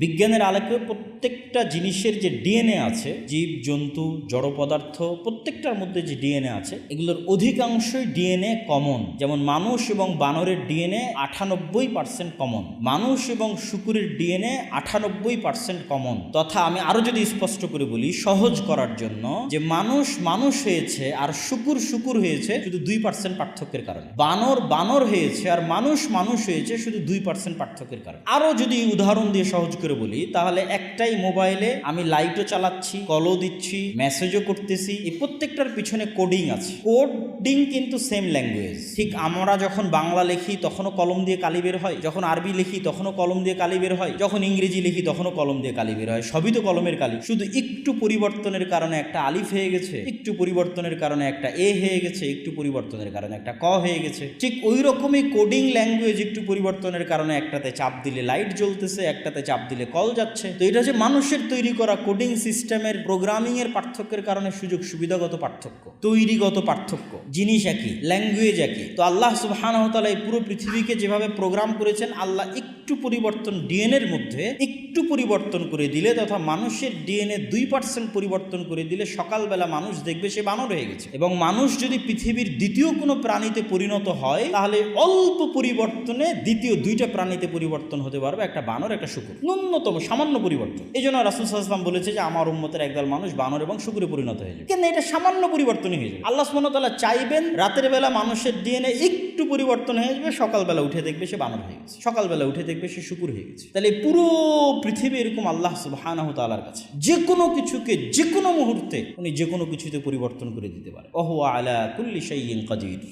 বিজ্ঞানের আলোকে প্রত্যেকটা জিনিসের যে ডিএনএ আছে, জীব জন্তু জড় পদার্থ প্রত্যেকটার মধ্যে যে ডিএনএ আছে, এগুলোর অধিকাংশই ডিএনএ কমন। যেমন মানুষ এবং বানরের ডিএনএ 98% কমন, মানুষ এবং শুকুরের ডিএনএ 98% কমন। তথা আমি আরো যদি স্পষ্ট করে বলি সহজ করার জন্য, যে মানুষ মানুষ হয়েছে আর শুকুর শুকুর হয়েছে শুধু 2% পার্থক্যের কারণে, বানর বানর হয়েছে আর মানুষ মানুষ হয়েছে শুধু 2% পার্থক্যের কারণে। আরো যদি উদাহরণ দিয়ে সহজ করে বলি, তাহলে একটাই মোবাইলে আমি লাইটও চালাচ্ছি, কলও দিচ্ছি, মেসেজও করতেছি, এই প্রত্যেকটার পিছনে কোডিং আছে। কোডিং কিন্তু সেম ল্যাঙ্গুয়েজ। ঠিক আমরা যখন বাংলা লিখি তখনও কলম দিয়ে কালি বের হয়, যখন আরবি লিখি তখনও কলম দিয়ে কালি বের হয়, যখন ইংরেজি লিখি তখনও কলম দিয়ে কালি বের হয়, সবই তো কলমের কালি। শুধু একটু পরিবর্তনের কারণে একটা আলিফ হয়ে গেছে, একটু পরিবর্তনের কারণে একটা এ হয়ে গেছে, একটু পরিবর্তনের কারণে একটা ক হয়ে গেছে। ঠিক ওই রকমই কোডিং ল্যাঙ্গুয়েজ একটু পরিবর্তনের কারণে একটাতে চাপ দিলে লাইট জ্বলতেছে, একটাতে চাপ দিলে কল যাচ্ছে। তো এটা যে মানুষের তৈরি করা কোডিং সিস্টেমের প্রোগ্রামিং এর পার্থক্যের কারণে সুযোগ সুবিধাগত পার্থক্য, তৈরিগত পার্থক্য, জিনিস একই, ল্যাঙ্গুয়েজ একই। তো আল্লাহ সুবহানাহু ওয়া তাআলা এই পুরো পৃথিবীকে যেভাবে প্রোগ্রাম করেছেন, আল্লাহ একটু পরিবর্তন ডিএনএর মধ্যে একটু পরিবর্তন করে দিলে, তথা মানুষের ডিএনএ 2% পরিবর্তন করে দিলে সকালবেলা মানুষ দেখবে সে বানর হয়ে গেছে। এবং মানুষ যদি পৃথিবীর দ্বিতীয় কোনো প্রাণীতে পরিণত হয়, তাহলে অল্প পরিবর্তনে দ্বিতীয় 2টা প্রাণীতে পরিবর্তন হতে পারবে, একটা বানর একটা শুকুর, ন্যূনতম সামান্য পরিবর্তন। এই জন্য রাসূল সাল্লাল্লাহু আলাইহি ওয়াসাল্লাম বলেছে যে আমার উম্মতের একদল মানুষ বানর এবং শুকুরে পরিণত হয়ে যাবে। কিন্তু এটা সামান্য পরিবর্তনই হয়ে যাবে। আল্লাহ সুবহানাহু ওয়া তাআলা চাইবেন রাতের বেলা মানুষের ডিএনএ একটু পরিবর্তন হয়ে যাবে, সকালবেলা উঠে দেখবে সে বানর হয়ে গেছে, সকালবেলা উঠে দেখবে সে শুকুর হয়ে গেছে। তাহলে পুরো পৃথিবী এরকম আল্লাহ সুবহানাহু ওয়া তাআলার কাছে যে কোনো কিছুকে যে কোনো মুহূর্তে উনি যে কোনো কিছুতে পরিবর্তন করে দিতে পারে। ওয়া হুয়া আলা কুল্লি শাইইন কাদির।